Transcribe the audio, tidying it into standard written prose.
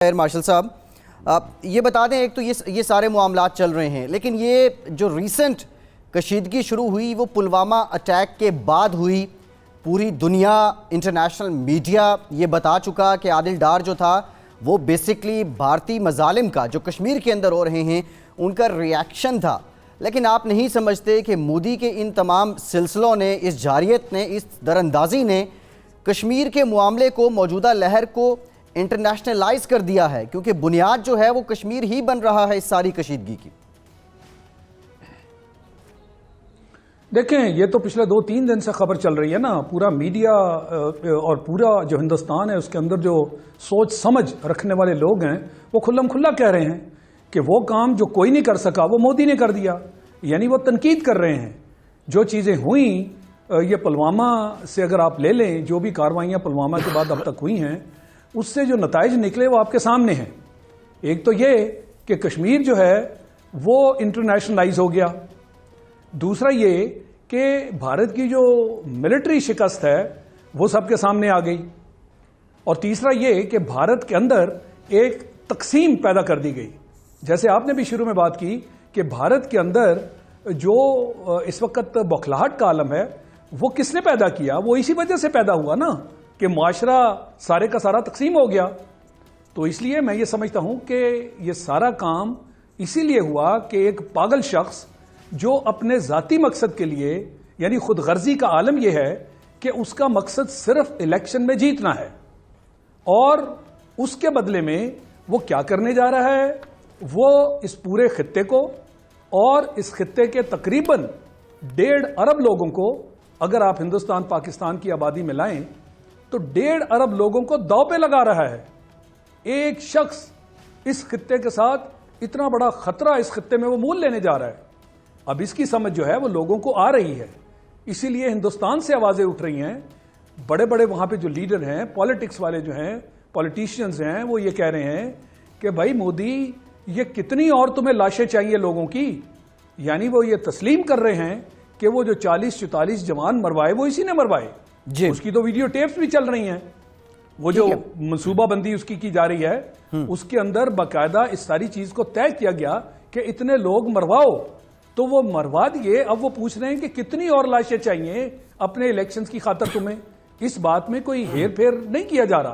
Air marshal साहब, आप ये बता दें, एक तो ये सारे मामलात चल रहे हैं, लेकिन ये जो रीसेंट कशीदगी शुरू हुई वो पुलवामा अटैक के बाद हुई। पूरी दुनिया, इंटरनेशनल मीडिया ये बता चुका कि आदिल डार जो था वो बेसिकली भारतीय मजालिम का जो कश्मीर के अंदर हो रहे हैं उनका रिएक्शन था। लेकिन आप नहीं समझते कि मोदी के इन तमाम सिलसिलों ने, इस जारियत ने, इस दरअंदाजी ने कश्मीर के मामले को, मौजूदा लहर को इंटरनेशनलाइज कर दिया है, क्योंकि बुनियाद जो है वो कश्मीर ही बन रहा है इस सारी कशीदगी की। देखें, ये तो पिछले 2-3 दिन से खबर चल रही है ना। पूरा मीडिया और पूरा जो हिंदुस्तान है उसके अंदर जो सोच समझ रखने वाले लोग हैं वो खुल्लम खुल्ला कह रहे हैं कि वो काम जो कोई नहीं कर सका वो मोदी ने कर दिया। यानी वो तनकीद कर रहे हैं। जो चीज़ें हुई, ये पुलवामा से अगर आप ले लें, जो भी कार्रवाइयाँ पुलवामा के बाद अब तक हुई हैं, उससे जो नताइज निकले वो आपके सामने हैं। एक तो ये कि कश्मीर जो है वो इंटरनेशनलाइज हो गया। दूसरा ये कि भारत की जो मिलिट्री शिकस्त है वो सबके सामने आ गई। और तीसरा ये कि भारत के अंदर एक तकसीम पैदा कर दी गई। जैसे आपने भी शुरू में बात की कि भारत के अंदर जो इस वक्त बौखलाहट का आलम है वो किसने पैदा किया? वो इसी वजह से पैदा हुआ ना कि माशरा सारे का सारा तकसीम हो गया। तो इसलिए मैं ये समझता हूं कि ये सारा काम इसीलिए हुआ कि एक पागल शख्स जो अपने जाती मकसद के लिए, यानी खुद गर्जी का आलम यह है कि उसका मकसद सिर्फ इलेक्शन में जीतना है, और उसके बदले में वो क्या करने जा रहा है, वो इस पूरे खित्ते को और इस खित्ते के तकरीबन 1.5 अरब लोगों को, अगर आप हिंदुस्तान पाकिस्तान की आबादी में लाएं तो 1.5 अरब लोगों को दांव पे लगा रहा है। एक शख्स इस खित्ते के साथ इतना बड़ा खतरा इस खित्ते में वो मोल लेने जा रहा है। अब इसकी समझ जो है वो लोगों को आ रही है। इसीलिए हिंदुस्तान से आवाजें उठ रही हैं। बड़े बड़े वहां पे जो लीडर हैं, पॉलिटिक्स वाले जो हैं, पॉलिटिशियंस हैं, वो ये कह रहे हैं कि भाई मोदी, ये कितनी और तुम्हें लाशें चाहिए लोगों की? यानी वो ये तस्लीम कर रहे हैं कि वो जो 40-44 जवान मरवाए वो इसी ने मरवाए। उसकी तो वीडियो टेप्स भी चल रही हैं। वो जो मनसूबाबंदी उसकी की जा रही है उसके अंदर बाकायदा इस सारी चीज को तय किया गया कि इतने लोग मरवाओ, तो वो मरवा दिए। अब वो पूछ रहे हैं कि कितनी और लाशें चाहिए अपने इलेक्शंस की खातर तुम्हें। इस बात में कोई हेर फेर नहीं किया जा रहा।